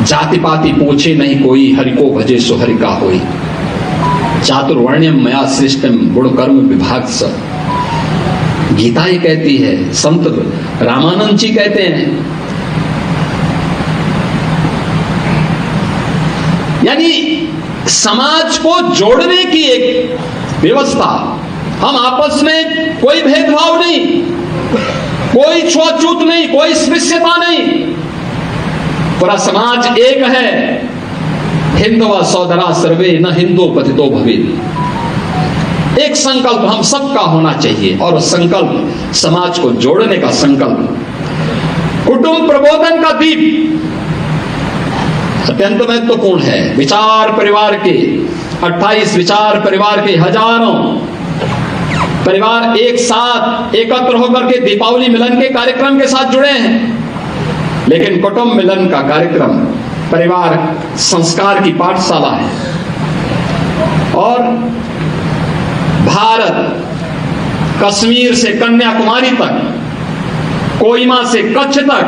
जाति पाति पूछे नहीं कोई, हरि को भजे सो हरि का होई। चातुर्वर्ण्यम मया सृष्टम गुण कर्म विभाग स। गीता ये कहती है, संत रामानंद जी कहते हैं। यानी समाज को जोड़ने की एक व्यवस्था। हम आपस में कोई भेदभाव नहीं, कोई छूआछूत नहीं, कोई स्पृश्यता नहीं, पूरा समाज एक है। हिंदवा सौदरा सर्वे न हिंदू पतितो भवेत्। एक संकल्प हम सबका होना चाहिए, और उस संकल्प समाज को जोड़ने का संकल्प। कुटुंब प्रबोधन का दीप अत्यंत महत्वपूर्ण है। विचार परिवार के 28 विचार परिवार के हजारों परिवार एक साथ एकत्र होकर के दीपावली मिलन के कार्यक्रम के साथ जुड़े हैं। लेकिन कुटुंब मिलन का कार्यक्रम परिवार संस्कार की पाठशाला है। और भारत कश्मीर से कन्याकुमारी तक, कोहिमा से कच्छ तक,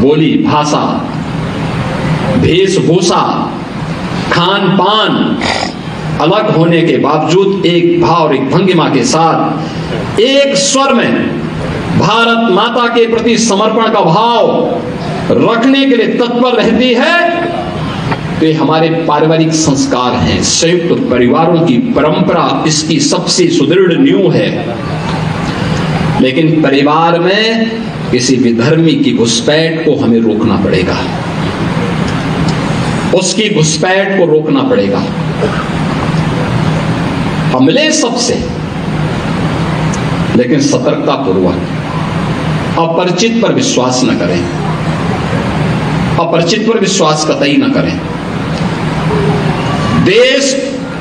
बोली भाषा, वेशभूषा, खान पान अलग होने के बावजूद एक भाव और एक भंगिमा के साथ एक स्वर में भारत माता के प्रति समर्पण का भाव रखने के लिए तत्पर रहती है। तो ये हमारे पारिवारिक संस्कार हैं, संयुक्त परिवारों की परंपरा इसकी सबसे सुदृढ़ नींव है। लेकिन परिवार में किसी विधर्मी की घुसपैठ को हमें रोकना पड़ेगा, उसकी घुसपैठ को रोकना पड़ेगा। हमले सबसे, लेकिन सतर्कता पूर्वक। अपरिचित पर विश्वास न करें, अपरिचित पर विश्वास कतई न करें। देश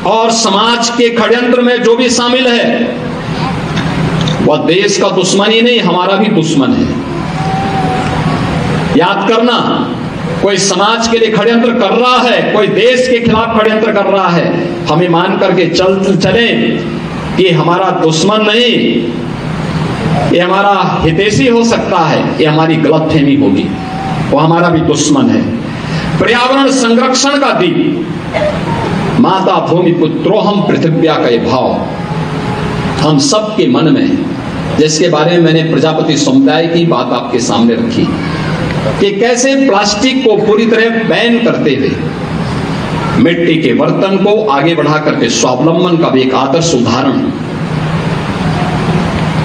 और समाज के षड्यंत्र में जो भी शामिल है वह देश का दुश्मन ही नहीं, हमारा भी दुश्मन है। याद करना, कोई समाज के लिए षड्यंत्र कर रहा है, कोई देश के खिलाफ षड्यंत्र कर रहा है, हमें मान करके चलें कि हमारा दुश्मन नहीं, ये हमारा हितैषी हो सकता है, ये हमारी गलतफहमी होगी, वो हमारा भी दुश्मन है। पर्यावरण संरक्षण का दीप, माता भूमि पुत्रोहम पृथिव्या का ये भाव हम सबके मन में, जिसके बारे में मैंने प्रजापति समुदाय की बात आपके सामने रखी कि कैसे प्लास्टिक को पूरी तरह बैन करते हुए मिट्टी के बर्तन को आगे बढ़ा करके स्वावलंबन का भी एक आदर्श उदाहरण,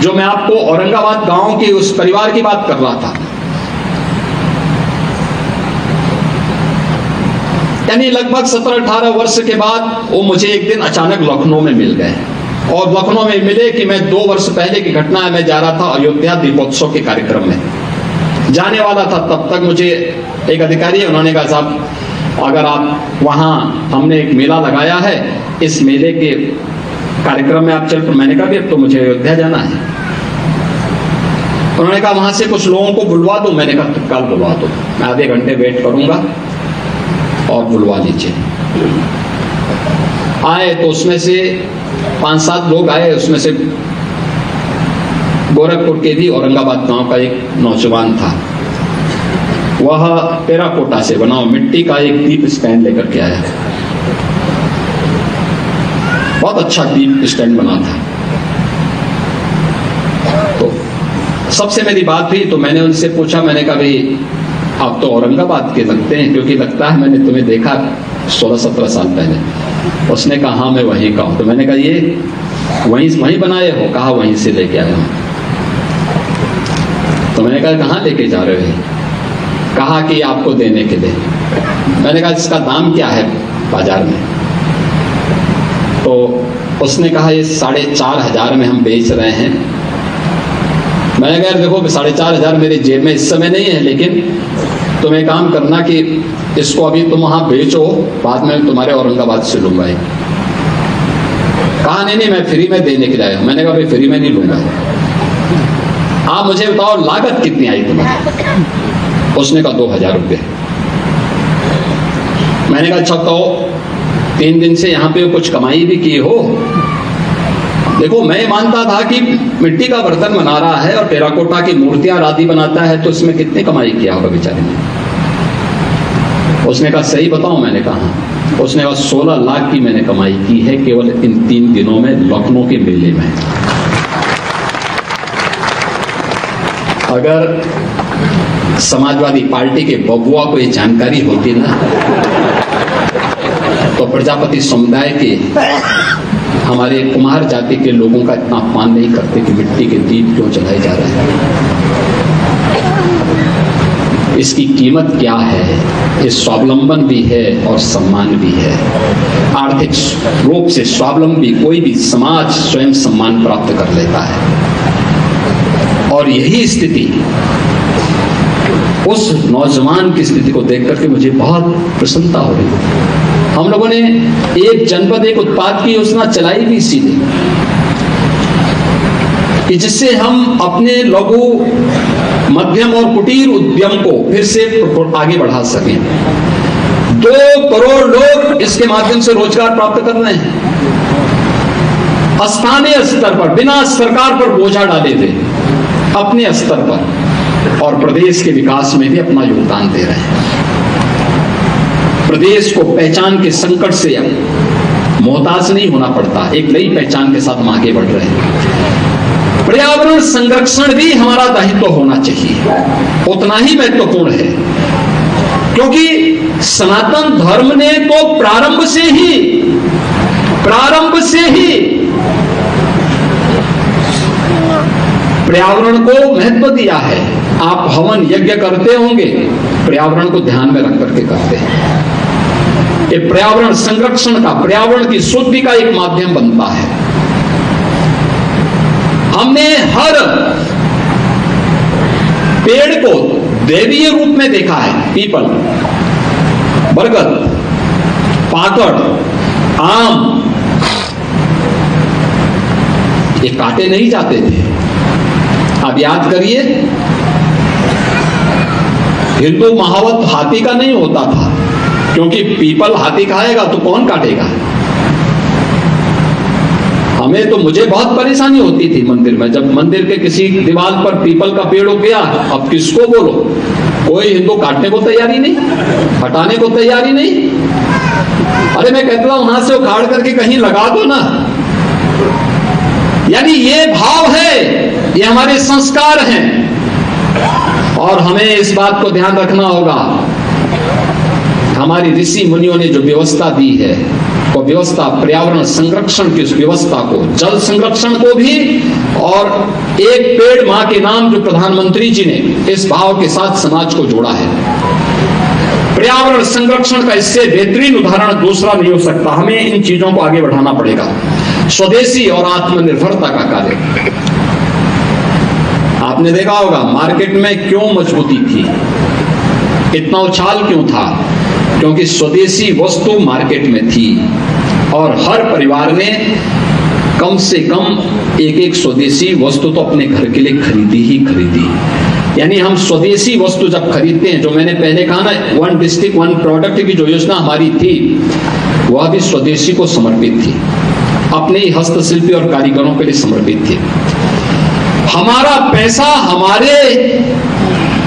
जो मैं आपको औरंगाबाद गांव के उस परिवार की बात कर रहा था। यानी लगभग 17-18 वर्ष के बाद वो मुझे एक दिन अचानक लखनऊ में मिल गए, और लखनऊ में मिले कि मैं 2 वर्ष पहले की घटना है, मैं जा रहा था अयोध्या दीपोत्सव के कार्यक्रम में जाने वाला था। तब तक मुझे एक अधिकारी है, उन्होंने कहा साहब अगर आप वहाँ, हमने एक मेला लगाया है, इस मेले के कार्यक्रम में आप चल। मैंने कहा भी अब तो मुझे अयोध्या जाना है। उन्होंने कहा वहां से कुछ लोगों को बुलवा दो। मैंने कहा तत्काल बुलवा दो, मैं आधे घंटे वेट करूंगा और बुलवा लीजिए। आए तो उसमें से 5-7 लोग आए, उसमें से गोरखपुर के भी औरंगाबाद गांव का एक नौजवान था। वह टेराकोटा से बना मिट्टी का एक दीप स्टैंड लेकर के आया, बहुत अच्छा दीप स्टैंड बना था। तो सबसे मेरी बात हुई, तो मैंने उनसे पूछा, मैंने कहा भाई आप तो औरंगाबाद के लगते हैं, क्योंकि लगता है मैंने तुम्हें देखा 16-17 साल पहले। उसने कहा हाँ मैं वहीं का हूं। तो मैंने कहा ये वहीं बनाए हो? कहा वहीं से लेके आया हूं। तो मैंने कहा कहाँ लेके जा रहे हो? कहा कि आपको देने के लिए। मैंने कहा इसका दाम क्या है बाजार में? तो उसने कहा ये 4,500 में हम बेच रहे हैं। मैंने कहा देखो 4,500 मेरे जेब में इस समय नहीं है, लेकिन तुम एक काम करना कि इसको अभी तुम वहां बेचो, बाद में तुम्हारे औरंगाबाद से लूंगा। कहा नहीं मैं फ्री में देने के लिए आया हूं। मैंने कहा भाई फ्री में नहीं लूंगा, आप मुझे बताओ लागत कितनी आई तुम्हारी? उसने कहा 2,000 रुपये। मैंने कहा अच्छा तो 3 दिन से यहाँ पे कुछ कमाई भी की हो? देखो, मैं मानता था कि मिट्टी का बर्तन बना रहा है और टेराकोटा की मूर्तियां आदि बनाता है तो इसमें कितनी कमाई किया होगा बेचारे ने। उसने कहा सही बताओ, मैंने कहा उसने कहा 16 लाख की मैंने कमाई की है केवल इन 3 दिनों में लखनऊ के मेले में। अगर समाजवादी पार्टी के बबुआ को ये जानकारी होती ना तो प्रजापति समुदाय के हमारे कुमार जाति के लोगों का इतना अपमान नहीं करते कि मिट्टी के दीप क्यों जलाए जा रहे हैं। इसकी कीमत क्या है? ये स्वावलंबन भी है और सम्मान भी है। आर्थिक रूप से स्वावलंबी कोई भी समाज स्वयं सम्मान प्राप्त कर लेता है। और यही स्थिति, उस नौजवान की स्थिति को देख करके मुझे बहुत प्रसन्नता हो रही है। हम लोगों ने एक जनपद एक उत्पाद की योजना चलाई भी इसीलिए कि जिससे हम अपने लघु मध्यम और कुटीर उद्यम को फिर से आगे बढ़ा सकें। 2 करोड़ लोग इसके माध्यम से रोजगार प्राप्त कर रहे हैं। स्थानीय स्तर पर बिना सरकार पर बोझा डाले थे, अपने स्तर पर, और प्रदेश के विकास में भी अपना योगदान दे रहे हैं। प्रदेश को पहचान के संकट से मोहताज नहीं होना पड़ता, एक नई पहचान के साथ हम आगे बढ़ रहे हैं। पर्यावरण संरक्षण भी हमारा दायित्व होना चाहिए, उतना ही महत्वपूर्ण है, क्योंकि सनातन धर्म ने तो प्रारंभ से ही पर्यावरण को महत्व दिया है। आप हवन यज्ञ करते होंगे, पर्यावरण को ध्यान में रख करके करते हैं। ये पर्यावरण संरक्षण का, पर्यावरण की शुद्धि का एक माध्यम बनता है। हमने हर पेड़ को दैवीय रूप में देखा है। पीपल, बरगद, पाकड़, आम, ये काटे नहीं जाते थे। अब याद करिए, हिंदू महावत हाथी का नहीं होता था, क्योंकि पीपल हाथी खाएगा तो कौन काटेगा। हमें तो, मुझे बहुत परेशानी होती थी मंदिर में, जब मंदिर के किसी दीवार पर पीपल का पेड़ हो गया, अब किसको बोलो, कोई हिंदू काटने को तैयारी नहीं, हटाने को तैयारी नहीं। अरे मैं कहता हूं वहां से उखाड़ करके कहीं लगा दो ना। यानी ये भाव है, ये हमारे संस्कार हैं, और हमें इस बात को ध्यान रखना होगा। हमारी ऋषि मुनियों ने जो व्यवस्था दी है, वो व्यवस्था पर्यावरण संरक्षण की, उस व्यवस्था को, जल संरक्षण को भी, और एक पेड़ मां के नाम जो प्रधानमंत्री जी ने इस भाव के साथ समाज को जोड़ा है। पर्यावरण संरक्षण का इससे बेहतरीन उदाहरण दूसरा नहीं हो सकता। हमें इन चीजों को आगे बढ़ाना पड़ेगा। स्वदेशी और आत्मनिर्भरता का कार्य, आपने देखा होगा मार्केट में क्यों मजबूती थी, इतना उछाल क्यों था, क्योंकि स्वदेशी वस्तु मार्केट में थी और हर परिवार ने कम से कम एक स्वदेशी वस्तु तो अपने घर के लिए खरीदी। यानी हम स्वदेशी वस्तु जब खरीदते हैं, जो मैंने पहले कहा ना, 1 डिस्ट्रिक्ट 1 प्रोडक्ट की जो योजना हमारी थी, वह भी स्वदेशी को समर्पित थी, अपने ही हस्तशिल्पी और कारीगरों के लिए समर्पित थी। हमारा पैसा हमारे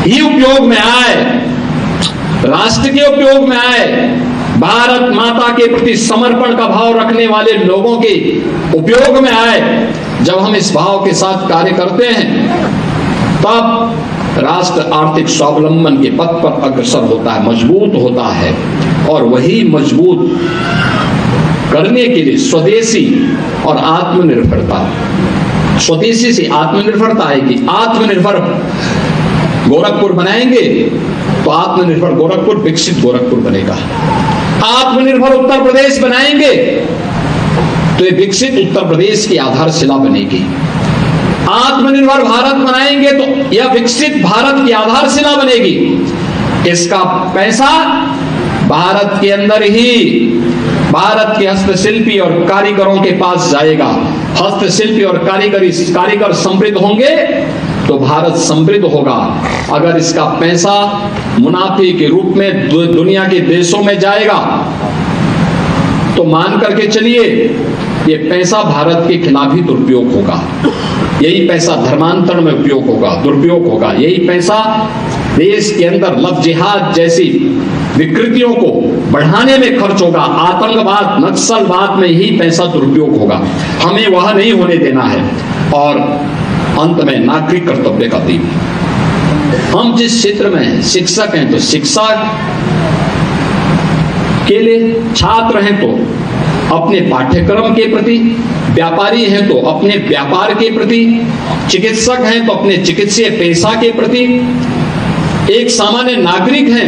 ही उपयोग में आए, राष्ट्र के उपयोग में आए, भारत माता के प्रति समर्पण का भाव रखने वाले लोगों के उपयोग में आए। जब हम इस भाव के साथ कार्य करते हैं, तब राष्ट्र आर्थिक स्वावलंबन के पथ पर अग्रसर होता है, मजबूत होता है। और वही मजबूत करने के लिए स्वदेशी और आत्मनिर्भरता, स्वदेशी से आत्मनिर्भरता आएगी। आत्मनिर्भर गोरखपुर बनाएंगे तो आत्मनिर्भर गोरखपुर, विकसित गोरखपुर बनेगा। आत्मनिर्भर उत्तर प्रदेश बनाएंगे तो ये विकसित उत्तर प्रदेश की आधारशिला बनेगी। आत्मनिर्भर भारत बनाएंगे तो यह विकसित भारत की आधारशिला बनेगी। इसका पैसा भारत के अंदर ही भारत के हस्तशिल्पी और कारीगरों के पास जाएगा। हस्तशिल्पी और कारीगर समृद्ध होंगे तो भारत समृद्ध होगा। अगर इसका पैसा मुनाफे के रूप में दुनिया के देशों में जाएगा तो मान करके चलिए ये पैसा भारत के खिलाफ ही दुरुपयोग होगा। यही पैसा धर्मांतरण में उपयोग होगा, दुरुपयोग होगा। यही पैसा देश के अंदर लव जिहाद जैसी विकृतियों को बढ़ाने में खर्च होगा। आतंकवाद, नक्सलवाद में ही पैसा दुरुपयोग होगा। हमें वह नहीं होने देना है। और अंत में नागरिक कर्तव्य का दिन, हम जिस क्षेत्र में हैं, शिक्षक हैं तो शिक्षा के लिए, छात्र हैं तो अपने पाठ्यक्रम के प्रति, व्यापारी हैं तो अपने व्यापार के प्रति, चिकित्सक हैं तो अपने चिकित्सीय पेशा के प्रति, एक सामान्य नागरिक हैं